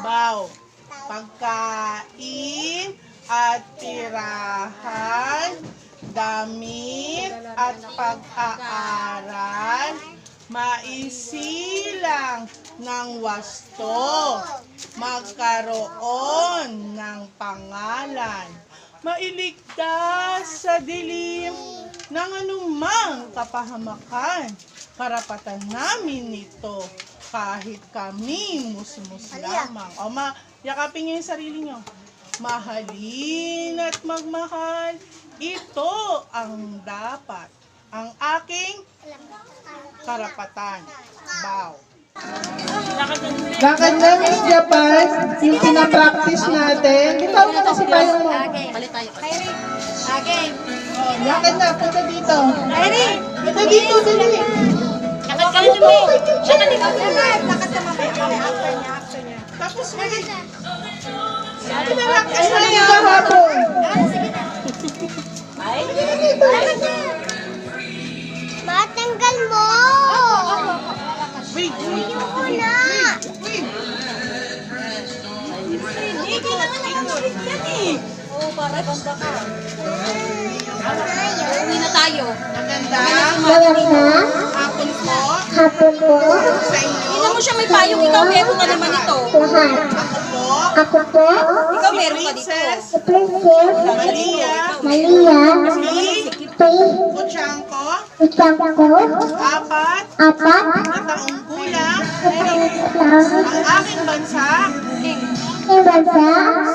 Baw. Pagkain at tirahan, damit at pag-aaral, maisilang ng wasto, magkaroon ng pangalan, mailigtas sa dilim ng anumang kapahamakan. Karapatan namin nito kahit kami musmus lamang. O yakapin niyo yung sarili niyo. Mahalin at magmahal, ito ang dapat. Ang aking karapatan. Bow. Lakad na Miss Japan, yung pinapractice natin. Ikaw na kasi tayo mo. Lakad na, punta dito. Punta dito, dali. Lakad ka na mo. Siya na ikaw. Lakad na mamaya. After niya. Tapos wait. Sabi na lang, ay na yung kahapon. Lakad na. Matanggal mo. Wait. Muna. Hindi, kailangan naka-strict yan eh. Oo, para banda ka. Uwi na tayo. Maganda. Hapon po. Hapon po. Sa inyo. Hindi mo siya may payong. Ikaw meron ka naman ito. Lahat. Ako po. Ako po. Ikaw meron ka dito. Princess. Si Princess. Maria. Maria. Si Faith. Kuchangko. Utang ko. 4 Apat. na taong gulang. Lang. Ang aking bansa. Ibansa.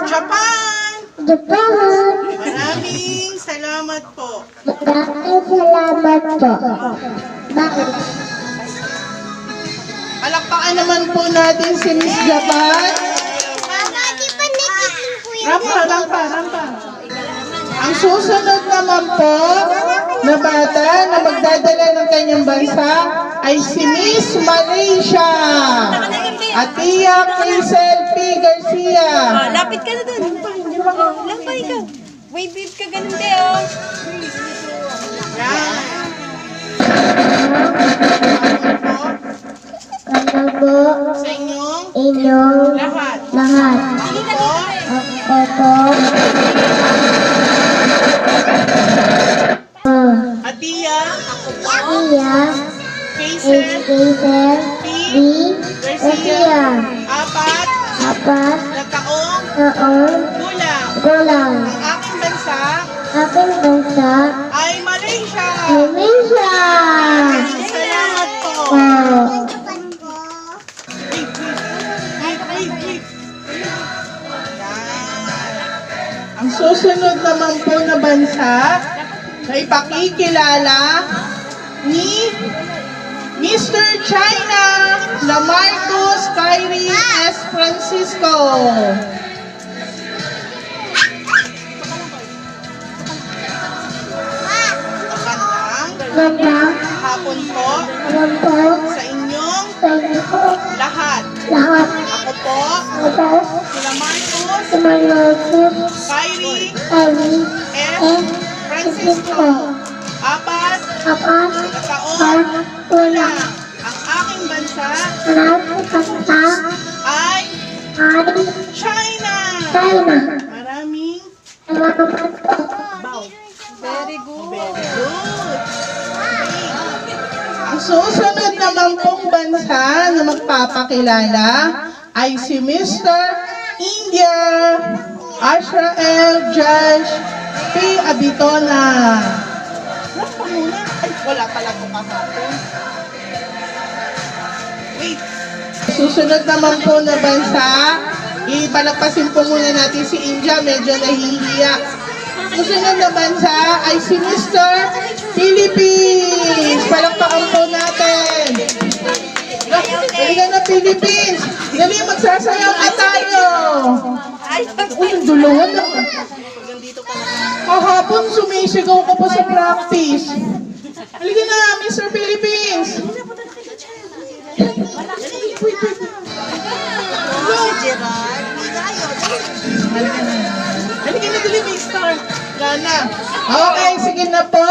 Japan. Japan. Maraming salamat po. Maraming salamat po. Bakit? Palakpakan naman po natin si Miss Japan. Mama, di ba nagising ko yun? Rampa. Ang susunod naman po na bata na magdadala ng kanyang bansa ay si Miss Malaysia. Atia Crisel P. Garcia. Lapit ka na dun. Lampa ikaw. Wave ka ganun de oh. Yan. Ano po? Sa inyong Inyong lahat. lahat. Ako po, Ako po. Atia Iya. Crisel Hazel. P. B. Garcia. 4 Apat. na taong Noon. gulang. Gulang. Ang aking bansa Aking bansa. ay Malaysia. Malaysia. Salamat po. Wow. Wait. Ang susunod naman po na bansa na ipakikilala ni Mr. China Lamarcus Kyrie S. Francisco. Magandang Gandang. hapon po Alam po. sa inyong Sa inyo po. lahat. Lahat. Ako po, Ito. si Lamarcus Tumalagos. Kyrie Kami. S. Francisco. 4 Apat. na taong At gulang. ulang. Ang aking bansa Maraming kanta. ay Ari. China. China. Maraming Salamat po. bow. Very good. Very good. Ang susunod naman pong bansa na magpapakilala ay si Mr. India Ashrael Josh P. Abitona. Wala muna. Ay, wala pala po kahapon. Wait. Susunod naman po na bansa, ibalagpasin po muna natin si India, medyo nahihiya. Susunod na bansa ay si Mr. Philippines. Palakpakan po natin. Dali na Philippines. Dali, magsasayaw na tayo. Uy, ang duluhan na. Kahapon sumisigaw ko pa sa practice. Halika na, Mr. Philippines. Halika na, dali, Big Star. Gana. Okay, sige na po.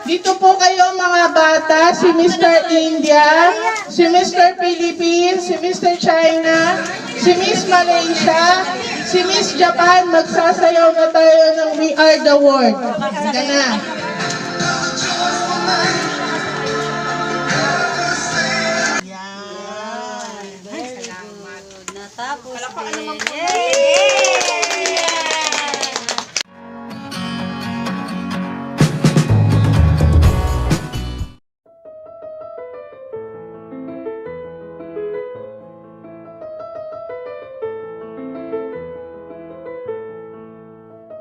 Dito po kayo mga bata, si Mr. India, si Mr. Philippines, si Mr. China, si Miss Malaysia, si Miss Japan. Magsasayaw na tayo ng We Are the World. Hanggang na.